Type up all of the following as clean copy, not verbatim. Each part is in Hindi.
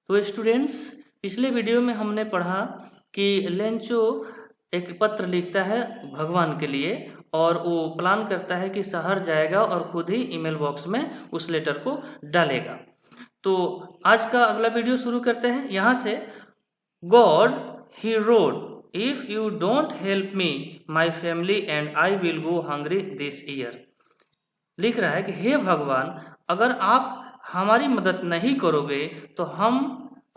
तो स्टूडेंट्स, पिछले वीडियो में हमने पढ़ा कि लेंचो एक पत्र लिखता है भगवान के लिए और वो प्लान करता है कि शहर जाएगा और खुद ही ईमेल बॉक्स में उस लेटर को डालेगा। तो आज का अगला वीडियो शुरू करते हैं यहाँ से। God he road, if you don't help me my family and I will go hungry this year. लिख रहा है कि हे भगवान, अगर आप हमारी मदद नहीं करोगे तो हम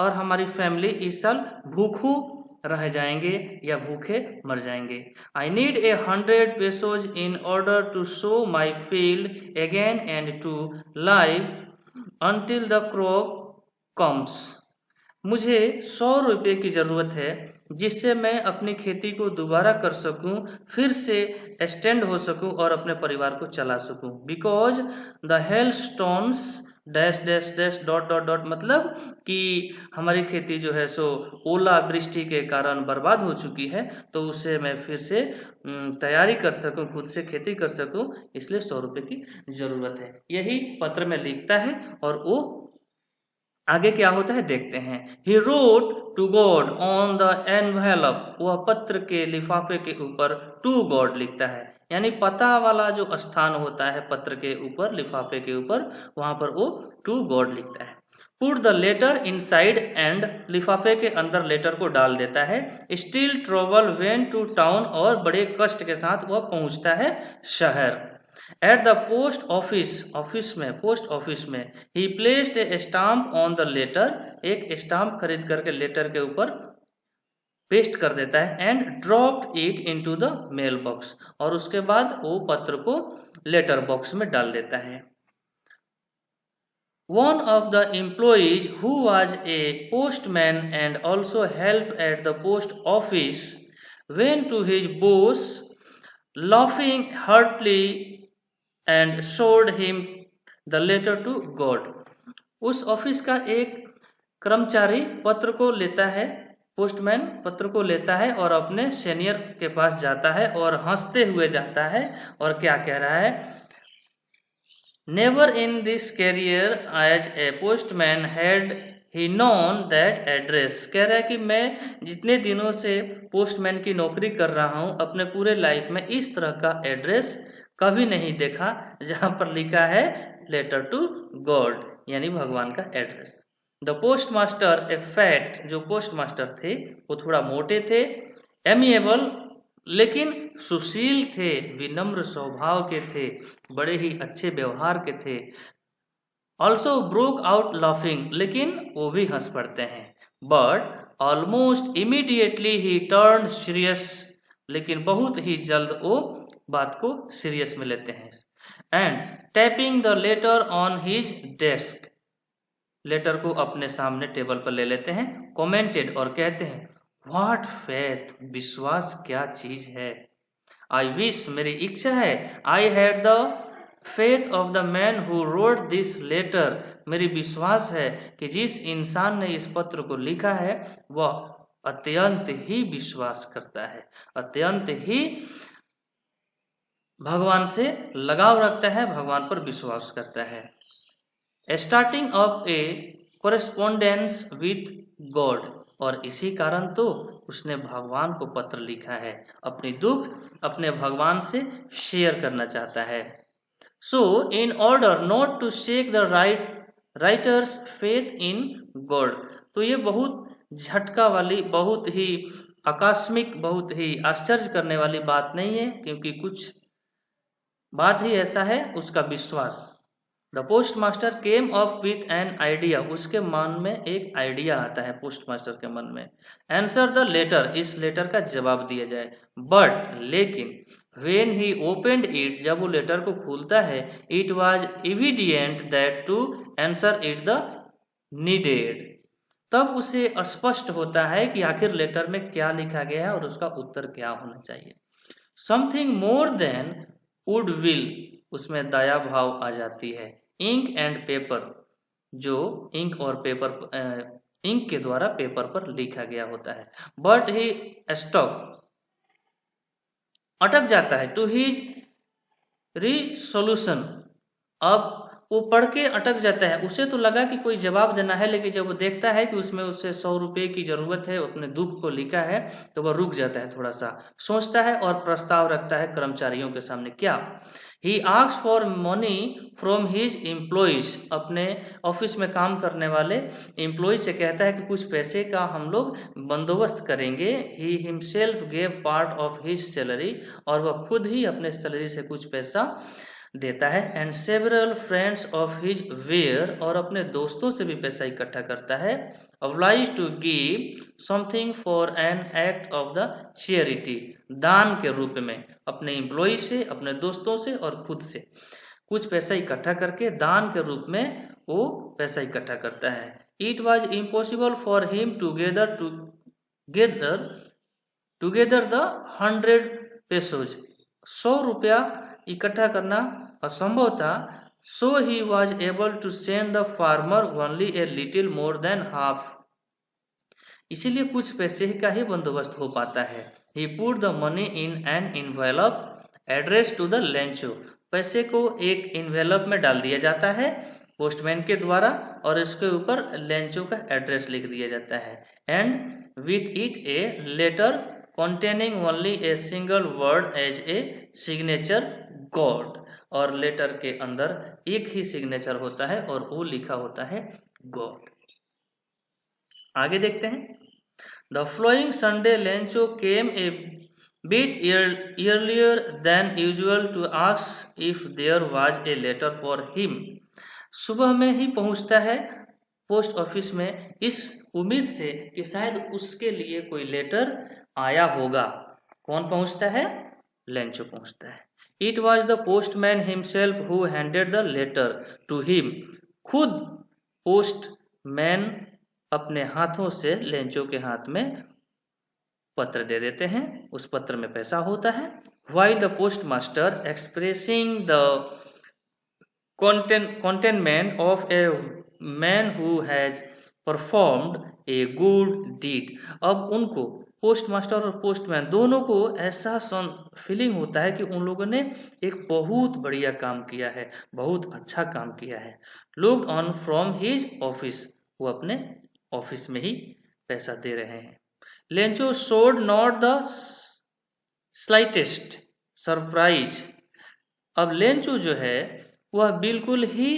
और हमारी फैमिली इस साल भूखों रह जाएंगे या भूखे मर जाएंगे। I need 100 pesos in order to sow my field again and to live until the crop comes। मुझे 100 रुपये की ज़रूरत है जिससे मैं अपनी खेती को दोबारा कर सकूं, फिर से स्टैंड हो सकूं और अपने परिवार को चला सकूं। Because the hail stones dash dash dash dot dot dot, मतलब कि हमारी खेती जो है सो ओला वृष्टि के कारण बर्बाद हो चुकी है, तो उसे मैं फिर से तैयारी कर सकूं, खुद से खेती कर सकूं, इसलिए 100 रुपये की ज़रूरत है। यही पत्र में लिखता है और वो आगे क्या होता है देखते हैं। He wrote to God on the envelope, वह पत्र के लिफाफे के ऊपर टू गॉड लिखता है, यानी पता वाला जो स्थान होता है पत्र के ऊपर, लिफाफे के ऊपर, वहां पर वो टू गॉड लिखता है। Put the letter inside and, लिफाफे के अंदर लेटर को डाल देता है। Still trouble went to town, और बड़े कष्ट के साथ वह पहुंचता है शहर। At the post office, office में, पोस्ट ऑफिस में, he placed a stamp on the letter, एक स्टाम्प खरीद करके लेटर के ऊपर पेस्ट कर देता है। And dropped it into the mailbox, और उसके बाद वो पत्र को लेटर बॉक्स में डाल देता है। One of the employees, who was a postman and also helped at the post office, went to his boss, laughing heartily, and showed him the letter to God। उस ऑफिस का एक कर्मचारी पत्र को लेता है, पोस्टमैन पत्र को लेता है और अपने सीनियर के पास जाता है और हंसते हुए जाता है और क्या कह रहा है, never in this career as a postman had he known that address. कह रहा है कि मैं जितने दिनों से पोस्टमैन की नौकरी कर रहा हूँ, अपने पूरे लाइफ में इस तरह का एड्रेस कभी नहीं देखा जहाँ पर लिखा है लेटर टू गॉड, यानी भगवान का address. The post master A fat, जो पोस्ट मास्टर थे वो थोड़ा मोटे थे, एमिएबल लेकिन सुशील थे, विनम्र स्वभाव के थे, बड़े ही अच्छे व्यवहार के थे। ऑल्सो ब्रोक आउट लाफिंग, लेकिन वो भी हंस पड़ते हैं। But almost immediately he turn serious, लेकिन बहुत ही जल्द वो बात को सीरियस में लेते हैं। And tapping the letter on his desk, letter को अपने सामने टेबल पर ले लेते हैं। कमेंटेड, और कहते हैं, व्हाट फेथ, विश्वास क्या चीज है। आई विश, मेरी इच्छा है, I had the faith of the man who wrote this letter, मेरी विश्वास है कि जिस इंसान ने इस पत्र को लिखा है वह अत्यंत ही विश्वास करता है, अत्यंत ही भगवान से लगाव रखता है, भगवान पर विश्वास करता है। Starting of A correspondence with God, और इसी कारण तो उसने भगवान को पत्र लिखा है, अपनी दुख अपने भगवान से शेयर करना चाहता है। So in order not to shake the writer's faith in God, तो ये बहुत झटका वाली, बहुत ही आकस्मिक, बहुत ही आश्चर्य करने वाली बात नहीं है, क्योंकि कुछ बात ही ऐसा है, उसका विश्वास। The post master came of with an idea, उसके मन में एक आइडिया आता है, पोस्ट मास्टर के मन में। आंसर द लेटर, इस लेटर का जवाब दिया जाए। बट, लेकिन, वेन ही ओपेंड इट, जब वो लेटर को खोलता है, it was evident that to answer it the needed, तब उसे स्पष्ट होता है कि आखिर लेटर में क्या लिखा गया है और उसका उत्तर क्या होना चाहिए। Something more than would will, उसमें दया भाव आ जाती है। इंक एंड पेपर, जो इंक और पेपर, इंक के द्वारा पेपर पर लिखा गया होता है। बट ही स्टॉक, अटक जाता है। टू हिज रिसोल्यूशन, अब वो पढ़ के अटक जाता है। उसे तो लगा कि कोई जवाब देना है, लेकिन जब वो देखता है कि उसमें उसे 100 रुपये की ज़रूरत है, अपने दुख को लिखा है, तो वह रुक जाता है, थोड़ा सा सोचता है और प्रस्ताव रखता है कर्मचारियों के सामने। क्या? ही asks for money from his employees, अपने ऑफिस में काम करने वाले एम्प्लॉय से कहता है कि कुछ पैसे का हम लोग बंदोबस्त करेंगे। He himself gave part of his salary, और वह खुद ही अपने सैलरी से कुछ पैसा देता है। And several friends of his were, और अपने दोस्तों से भी पैसा इकट्ठा करता है। obliged to give something for an act of the charity, दान के रूप में अपने एम्प्लॉय से, अपने दोस्तों से और खुद से कुछ पैसा इकट्ठा करके दान के रूप में वो पैसा इकट्ठा करता है। It was impossible for him together the 100 pesos, 100 रुपया इकट्ठा करना असंभव था। So he was able to send the farmer only a little more than half, इसीलिए कुछ पैसे का ही बंदोबस्त हो पाता है। He put the money in an envelope addressed to the Lencho, पैसे को एक इन्वेलप में डाल दिया जाता है पोस्टमैन के द्वारा, और इसके ऊपर लेंचो का एड्रेस लिख दिया जाता है। And with it a letter containing only a single word as a signature God, और लेटर के अंदर एक ही सिग्नेचर होता है और वो लिखा होता है गॉड। आगे देखते हैं। The flowing Sunday Lencho came A bit earlier than usual to ask if there was a letter for him, सुबह में ही पहुंचता है पोस्ट ऑफिस में इस उम्मीद से कि शायद उसके लिए कोई लेटर आया होगा। कौन पहुंचता है? लेंचो पहुंचता है। It was the postman himself who handed the letter to him, खुद पोस्टमैन अपने हाथों से लेंचो के हाथ में पत्र दे देते हैं। उस पत्र में पैसा होता है। While the post master expressing the contentment of a man who has performed a good deed, अब उनको पोस्ट मास्टर और पोस्टमैन दोनों को ऐसा फीलिंग होता है कि उन लोगों ने एक बहुत बढ़िया काम किया है, बहुत अच्छा काम किया है। Looked on from his office, वो अपने ऑफिस में ही पैसा दे रहे हैं। Lencho showed not the slightest surprise, अब लेंचो जो है वह बिल्कुल ही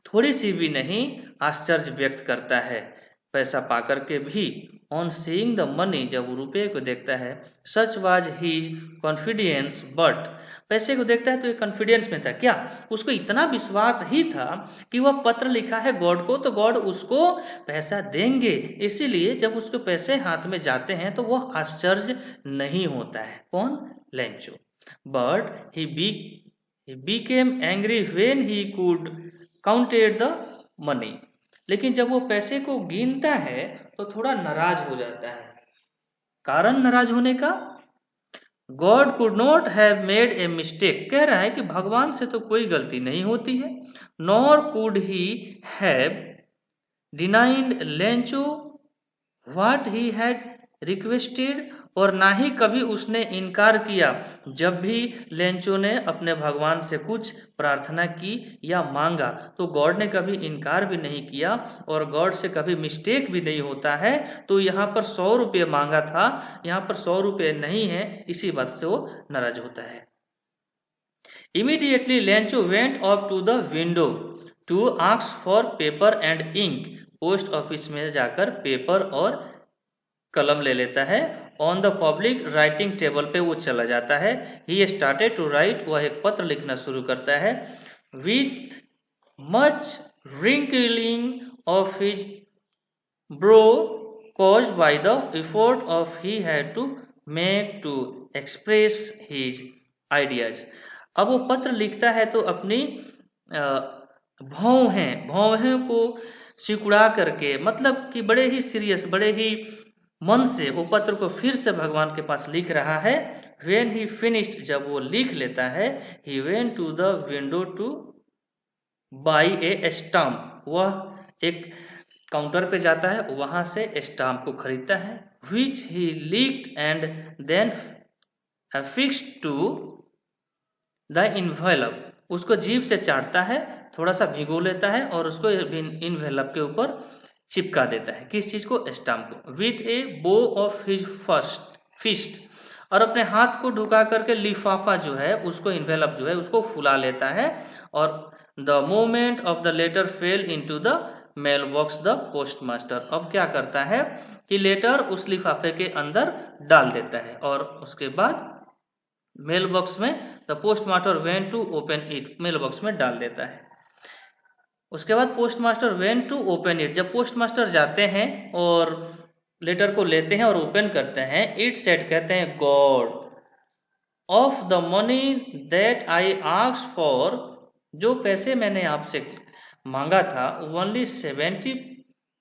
थोड़ी सी भी नहीं आश्चर्य व्यक्त करता है पैसा पाकर के भी। ऑन सीइंग द मनी, जब वो रुपये को देखता है, सच वाज हीज कॉन्फिडेंस, बट पैसे को देखता है तो ये कॉन्फिडेंस में था। क्या? उसको इतना विश्वास ही था कि वह पत्र लिखा है गॉड को, तो गॉड उसको पैसा देंगे, इसीलिए जब उसको पैसे हाथ में जाते हैं तो वह आश्चर्य नहीं होता है। कौन? Lencho. But he became angry when he could counted the money, लेकिन जब वो पैसे को गिनता है तो थोड़ा नाराज हो जाता है। कारण नाराज होने का? God could not have made a mistake, कह रहा है कि भगवान से तो कोई गलती नहीं होती है। nor could he have denied Lencho what he had requested, और ना ही कभी उसने इनकार किया जब भी लेंचो ने अपने भगवान से कुछ प्रार्थना की या मांगा, तो गॉड ने कभी इनकार भी नहीं किया और गॉड से कभी मिस्टेक भी नहीं होता है। तो यहाँ पर 100 रुपये मांगा था, यहाँ पर 100 रुपये नहीं है, इसी बात से वो नाराज होता है। Immediately Lencho went up to the window to ask for paper and ink, post office में जाकर पेपर और कलम ले लेता है। On the public writing table पे वो चला जाता है। ही स्टार्टेड टू राइट, वह एक पत्र लिखना शुरू करता है। With much wrinkling of his bro caused by the effort of he had to make to express his ideas, अब वो पत्र लिखता है तो अपनी भौहें को सिकुड़ा करके, मतलब कि बड़े ही सीरियस, बड़े ही मन से वो पत्र को फिर से भगवान के पास लिख रहा है। When he finished, जब वो लिख लेता है, he went to the window to buy a stamp, वह एक काउंटर पे जाता है, वहां से स्टाम्प को खरीदता है। Which he licked and then affixed to the envelope, उसको जीभ से चाटता है थोड़ा सा भिगो लेता है और उसको इनवेलप के ऊपर चिपका देता है। किस चीज़ को? स्टाम्प को। विथ ए बो ऑफ हिज फर्स्ट फिस्ट, और अपने हाथ को ढुका करके लिफाफा जो है उसको, इन्वेलप जो है उसको फुला लेता है। और the moment of the letter fell into the mailbox the postmaster, अब क्या करता है कि लेटर उस लिफाफे के अंदर डाल देता है और उसके बाद मेल बॉक्स में the postmaster went to open it, mailbox में डाल देता है। उसके बाद postmaster went to open it, जब पोस्ट मास्टर जाते हैं और लेटर को लेते हैं और ओपन करते हैं, इट सेड, कहते हैं, God of the money that I asked for, जो पैसे मैंने आपसे मांगा था, ओनली 70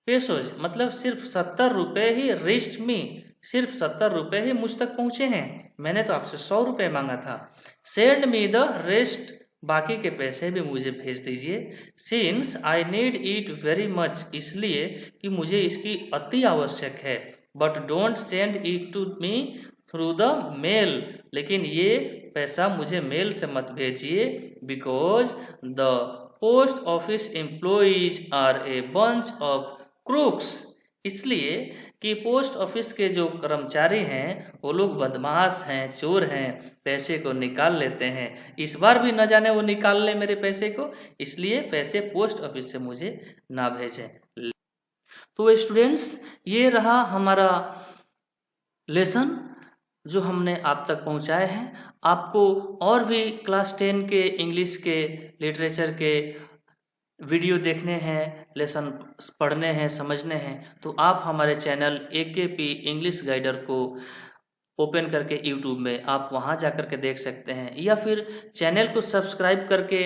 पेसोज, मतलब सिर्फ 70 रुपये ही रिस्ट में, सिर्फ 70 रुपये ही मुझ तक पहुंचे हैं, मैंने तो आपसे 100 रुपये मांगा था। सेंड मी द रेस्ट, बाकी के पैसे भी मुझे भेज दीजिए। Since I need it very much, इसलिए कि मुझे इसकी अति आवश्यक है। But don't send it to me through the mail, लेकिन ये पैसा मुझे मेल से मत भेजिए, because the post office employees are a bunch of crooks, इसलिए कि पोस्ट ऑफिस के जो कर्मचारी हैं वो लोग बदमाश हैं, चोर हैं, पैसे को निकाल लेते हैं। इस बार भी न जाने वो निकाल ले मेरे पैसे को, इसलिए पैसे पोस्ट ऑफिस से मुझे ना भेजें। तो स्टूडेंट्स, ये रहा हमारा लेसन जो हमने आप तक पहुंचाए हैं। आपको और भी क्लास 10 के इंग्लिश के लिटरेचर के वीडियो देखने हैं, लेसन पढ़ने हैं, समझने हैं, तो आप हमारे चैनल AKP इंग्लिश गाइडर को ओपन करके यूट्यूब में आप वहां जाकर के देख सकते हैं, या फिर चैनल को सब्सक्राइब करके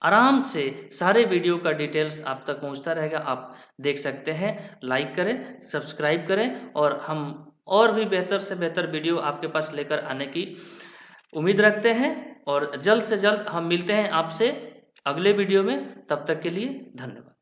आराम से सारे वीडियो का डिटेल्स आप तक पहुंचता रहेगा, आप देख सकते हैं। लाइक करें, सब्सक्राइब करें, और हम और भी बेहतर से बेहतर वीडियो आपके पास लेकर आने की उम्मीद रखते हैं। और जल्द से जल्द हम मिलते हैं आपसे अगले वीडियो में, तब तक के लिए धन्यवाद।